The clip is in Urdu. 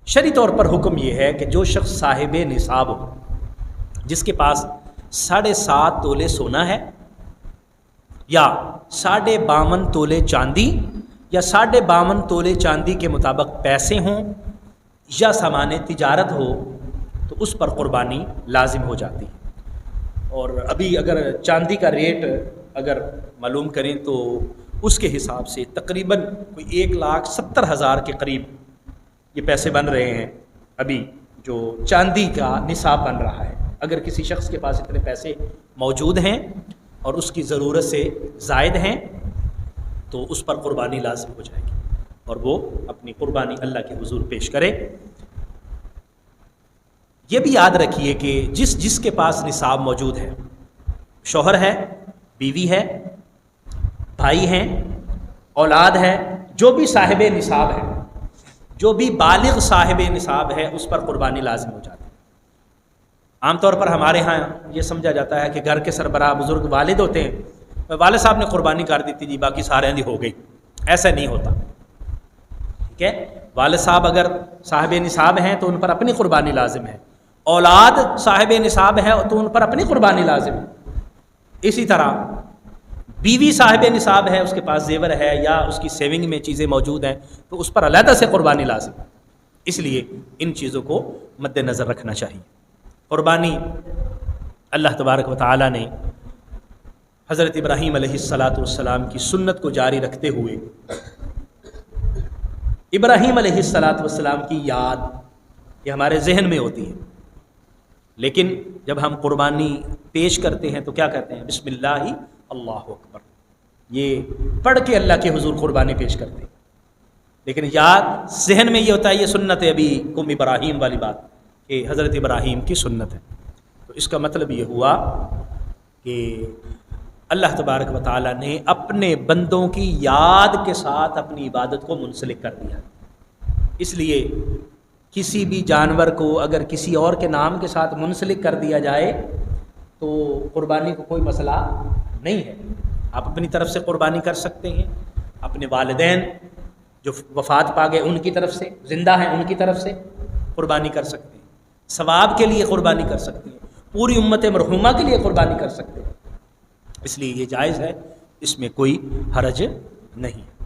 شرعی طور پر حکم یہ ہے کہ جو شخص صاحب نصاب ہو، جس کے پاس 7.5 تولے سونا ہے یا 52.5 تولے چاندی یا 52.5 تولے چاندی کے مطابق پیسے ہوں یا سامان تجارت ہو، تو اس پر قربانی لازم ہو جاتی ہے۔ اور ابھی اگر چاندی کا ریٹ اگر معلوم کریں تو اس کے حساب سے تقریباً کوئی 1,70,000 کے قریب یہ پیسے بن رہے ہیں ابھی، جو چاندی کا نصاب بن رہا ہے۔ اگر کسی شخص کے پاس اتنے پیسے موجود ہیں اور اس کی ضرورت سے زائد ہیں تو اس پر قربانی لازم ہو جائے گی اور وہ اپنی قربانی اللہ کے حضور پیش کرے۔ یہ بھی یاد رکھیے کہ جس کے پاس نصاب موجود ہے، شوہر ہے، بیوی ہے، بھائی ہیں، اولاد ہے، جو بھی صاحب نصاب ہے، جو بھی بالغ صاحب نصاب ہے، اس پر قربانی لازم ہو جاتی ہے۔ عام طور پر ہمارے ہاں یہ سمجھا جاتا ہے کہ گھر کے سربراہ بزرگ والد ہوتے ہیں، والد صاحب نے قربانی کر دی تھی جی باقی سارے دی ہو گئی۔ ایسا نہیں ہوتا، ٹھیک ہے؟ والد صاحب اگر صاحب نصاب ہیں تو ان پر اپنی قربانی لازم ہے، اولاد صاحب نصاب ہے تو ان پر اپنی قربانی لازم ہے۔ اسی طرح بیوی صاحب نصاب ہے، اس کے پاس زیور ہے یا اس کی سیونگ میں چیزیں موجود ہیں تو اس پر علیحدہ سے قربانی لازم ہے۔ اس لیے ان چیزوں کو مد نظر رکھنا چاہیے۔ قربانی اللہ تبارک و تعالی نے حضرت ابراہیم علیہ السلام کی سنت کو جاری رکھتے ہوئے ابراہیم علیہ السلام کی یاد یہ ہمارے ذہن میں ہوتی ہے، لیکن جب ہم قربانی پیش کرتے ہیں تو کیا کہتے ہیں؟ بسم اللہ اللہ اکبر، یہ پڑھ کے اللہ کے حضور قربانی پیش کرتے ہیں، لیکن یاد ذہن میں یہ ہوتا ہے یہ سنت ہے ابھی قوم ابراہیم والی بات کہ حضرت ابراہیم کی سنت ہے۔ تو اس کا مطلب یہ ہوا کہ اللہ تبارک و تعالیٰ نے اپنے بندوں کی یاد کے ساتھ اپنی عبادت کو منسلک کر دیا۔ اس لیے کسی بھی جانور کو اگر کسی اور کے نام کے ساتھ منسلک کر دیا جائے تو قربانی کو کوئی مسئلہ نہیں ہے۔ آپ اپنی طرف سے قربانی کر سکتے ہیں، اپنے والدین جو وفات پا گئے ان کی طرف سے، زندہ ہیں ان کی طرف سے قربانی کر سکتے ہیں، ثواب کے لیے قربانی کر سکتے ہیں، پوری امت مرحومہ کے لیے قربانی کر سکتے ہیں۔ اس لیے یہ جائز ہے، اس میں کوئی حرج نہیں ہے۔